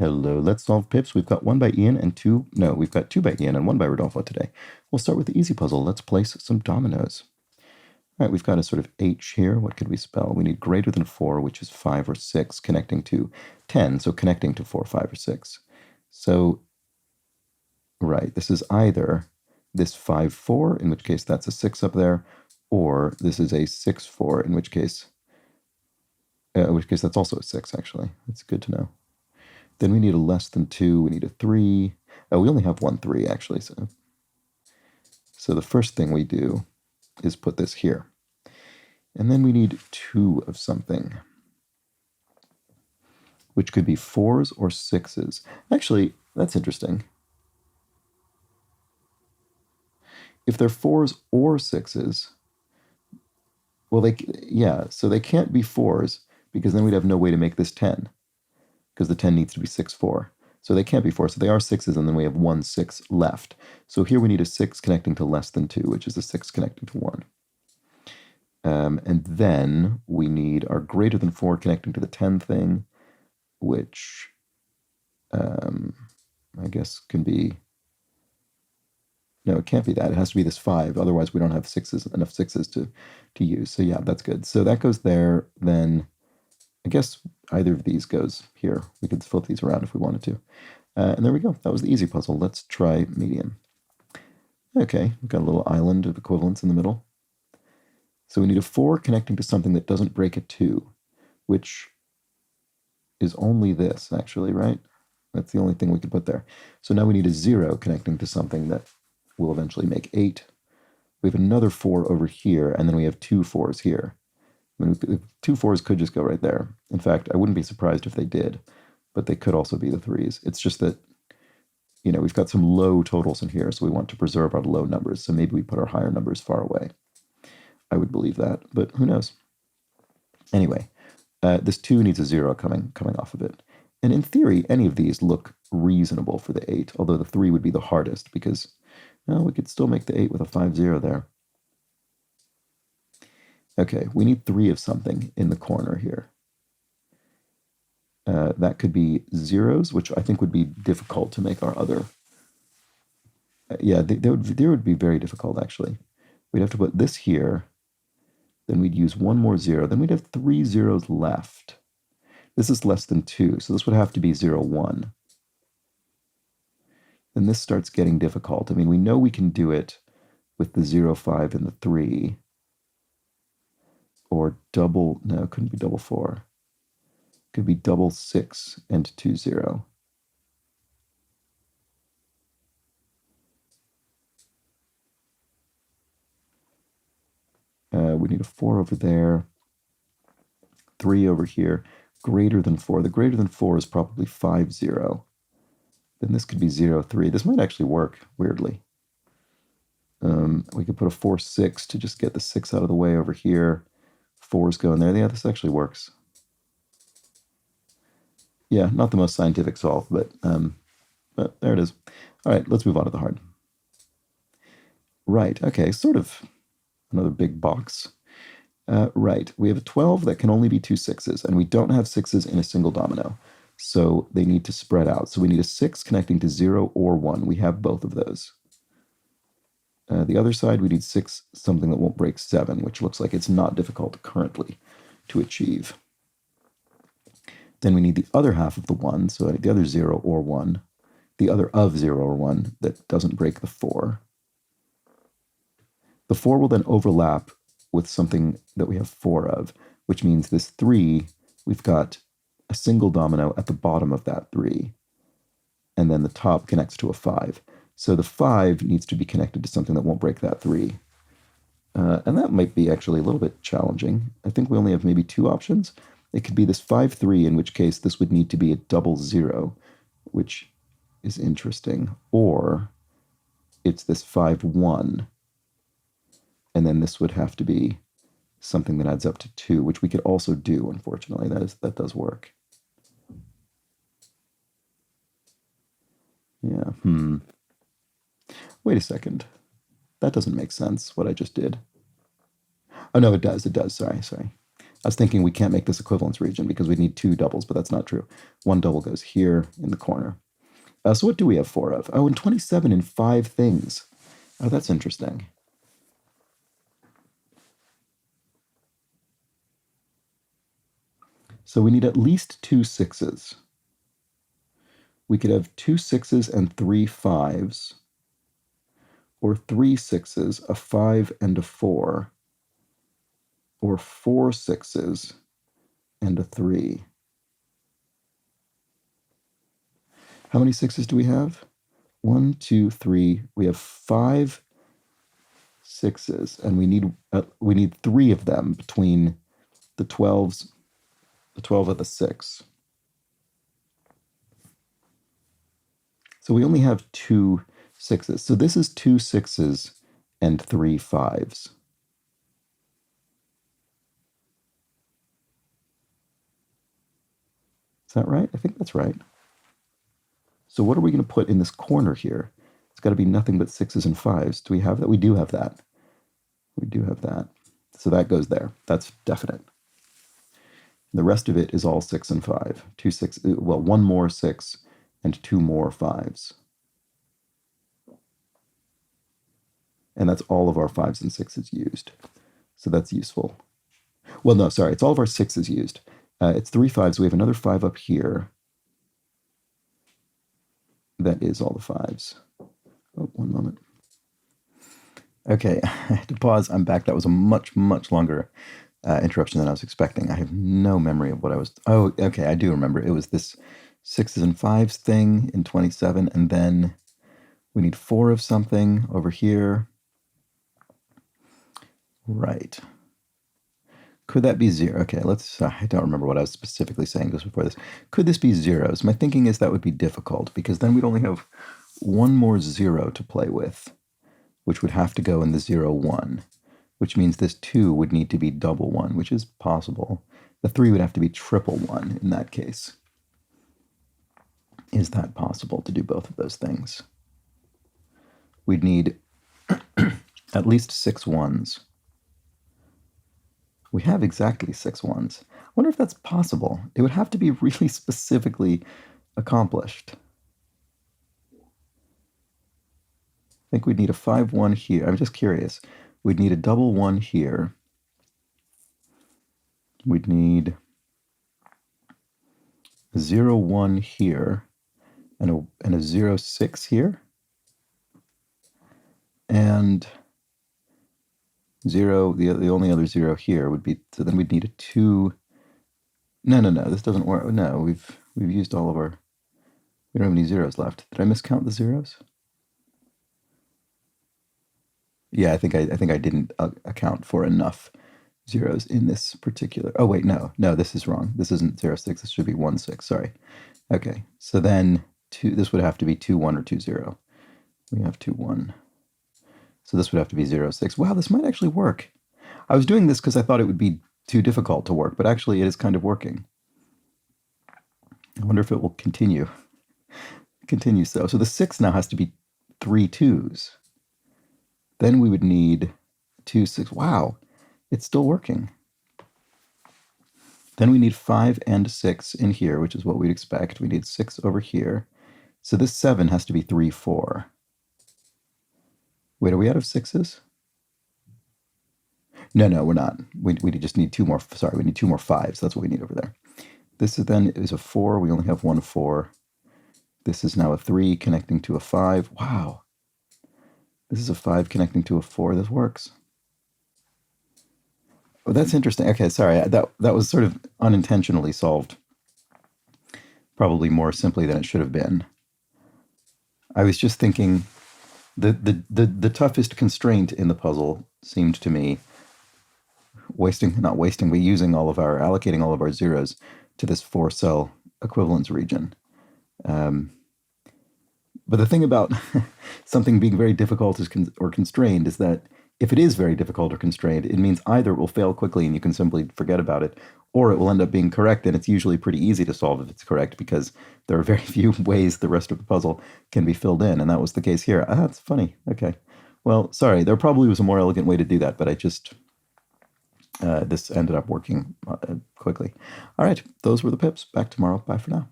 Hello, let's solve pips. We've got one by Ian and two, no, we've got two by Ian and one by Rodolfo today. We'll start with the easy puzzle. Let's place some dominoes. All right, we've got a sort of H here. What could we spell? We need greater than 4, which is 5 or 6, connecting to 10, so connecting to 4, 5, or 6. So, right, this is either this 5, 4, in which case that's a 6 up there, or this is a 6, 4, in which case that's also a 6, actually. That's good to know. Then we need a less than 2, we need a 3. Oh, we only have one 3, actually. So the first thing we do is put this here. And then we need 2 of something, which could be 4s or 6s. Actually, that's interesting. If they're 4s or 6s, well, so they can't be 4s, because then we'd have no way to make this 10. Because the 10 needs to be 6, 4. So they can't be 4, so they are 6s, and then we have 1 6 left. So here we need a 6 connecting to less than 2, which is a 6 connecting to 1. And then we need our greater than 4 connecting to the 10 thing, which I guess can be... No, it can't be that. It has to be this 5. Otherwise, we don't have enough 6s to use. So yeah, that's good. So that goes there. Then I guess either of these goes here. We could flip these around if we wanted to. And there we go. That was the easy puzzle. Let's try medium. Okay, we've got a little island of equivalence in the middle. So we need a 4 connecting to something that doesn't break a 2, which is only this, actually, right? That's the only thing we could put there. So now we need a 0 connecting to something that will eventually make 8. We have another 4 over here, and then we have 2 4s here. I mean, 2 4s could just go right there. In fact, I wouldn't be surprised if they did, but they could also be the 3s. It's just that, we've got some low totals in here, so we want to preserve our low numbers. So maybe we put our higher numbers far away. I would believe that, but who knows? Anyway, this 2 needs a 0 coming off of it. And in theory, any of these look reasonable for the 8, although the 3 would be the hardest because, well, we could still make the 8 with a 5, 0 there. Okay, we need 3 of something in the corner here. That could be 0s, which I think would be difficult to make our other... yeah, they would be very difficult, actually. We'd have to put this here, then we'd use 1 more 0, then we'd have 3 zeros left. This is less than 2, so this would have to be 0, 1. Then this starts getting difficult. I mean, we know we can do it with the 0, 5, and the 3. Or double, no, it couldn't be double 4. It could be double 6 and 2, 0. We need a 4 over there, 3 over here, greater than 4. The greater than 4 is probably 5, 0. Then this could be 0, 3. This might actually work, weirdly. We could put a 4, 6 to just get the 6 out of the way over here. 4s go in there. Yeah, this actually works. Yeah, not the most scientific solve, but there it is. All right, let's move on to the hard. Right, okay, sort of another big box. Right, we have a 12 that can only be 2 6s, and we don't have 6s in a single domino, so they need to spread out. So we need a 6 connecting to 0 or 1. We have both of those. The other side, we need 6, something that won't break 7, which looks like it's not difficult currently to achieve. Then we need the other half of the 1, so the other 0 or 1, the other of 0 or 1 that doesn't break the 4. The 4 will then overlap with something that we have 4 of, which means this 3, we've got a single domino at the bottom of that 3, and then the top connects to a 5. So the 5 needs to be connected to something that won't break that 3. And that might be actually a little bit challenging. I think we only have maybe 2 options. It could be this 5, 3, in which case this would need to be a double 0, which is interesting. Or it's this 5, 1. And then this would have to be something that adds up to 2, which we could also do, unfortunately. That does work. Yeah, Wait a second. That doesn't make sense, what I just did. Oh, no, it does. Sorry. I was thinking we can't make this equivalence region because we need two doubles, but that's not true. One double goes here in the corner. So what do we have 4 of? Oh, and 27 in 5 things. Oh, that's interesting. So we need at least 2 6s. We could have 2 6s and 3 5s, or 3 6s, a 5 and a 4, or 4 6s and a 3. How many 6s do we have? 1, 2, 3. We have 5 6s, and we need 3 of them between the 12s, the 12 of the 6. So we only have 2 6s. So this is 2 6s and 3 5s. Is that right? I think that's right. So what are we going to put in this corner here? It's got to be nothing but 6s and 5s. Do we have that? We do have that. We do have that. So that goes there. That's definite. The rest of it is all 6 and 5. 2 6, well, 1 more 6 and 2 more 5s. And that's all of our 5s and 6s used. So that's useful. Well, no, sorry, it's all of our 6s used. It's 3 5s. We have another 5 up here. That is all the 5s. Oh, one moment. Okay, I had to pause. I'm back. That was a much, much longer interruption than I was expecting. I have no memory of what I was... Oh, okay, I do remember. It was this 6s and 5s thing in 27, and then we need 4 of something over here. Right. Could that be 0? Okay, let's... I don't remember what I was specifically saying just before this. Could this be zeros? My thinking is that would be difficult, because then we'd only have 1 more 0 to play with, which would have to go in the 0, 1, which means this 2 would need to be double 1, which is possible. The 3 would have to be triple 1 in that case. Is that possible to do both of those things? We'd need at least 6 1s. We have exactly 6 1s. I wonder if that's possible. It would have to be really specifically accomplished. I think we'd need a 5 1 here. I'm just curious. We'd need a double 1 here. We'd need a 0 1 here and a 0 6 here. And 0, the only other 0 here would be, so then we'd need a 2. No, this doesn't work. No, we've used all of our, we don't have any zeros left. Did I miscount the zeros? Yeah, I think I didn't account for enough zeros in this particular. Oh wait, no, this is wrong. This isn't 0 6. This should be 1 6. Sorry. Okay, so then this would have to be 2 1 or 2 0. We have 2 1. So this would have to be 0 6. Wow, this might actually work. I was doing this because I thought it would be too difficult to work, but actually it is kind of working. I wonder if it will continue. Continue so. So the 6 now has to be 3 2s. Then we would need 2 6. Wow, it's still working. Then we need 5 and 6 in here, which is what we'd expect. We need 6 over here. So this 7 has to be 3 4. Wait, are we out of 6s? No, we're not. We just need 2 more. Sorry, we need 2 more 5s. That's what we need over there. This is a 4. We only have 1 4. This is now a 3 connecting to a 5. Wow. This is a 5 connecting to a 4. This works. Oh, that's interesting. Okay, sorry. That was sort of unintentionally solved. Probably more simply than it should have been. I was just thinking the toughest constraint in the puzzle seemed to me allocating all of our zeros to this 4-cell equivalence region. But the thing about something being very difficult or constrained is that if it is very difficult or constrained, it means either it will fail quickly and you can simply forget about it, or it will end up being correct, and it's usually pretty easy to solve if it's correct because there are very few ways the rest of the puzzle can be filled in, and that was the case here. Ah, that's funny. Okay. Well, sorry, there probably was a more elegant way to do that, but I just this ended up working quickly. All right, those were the pips. Back tomorrow. Bye for now.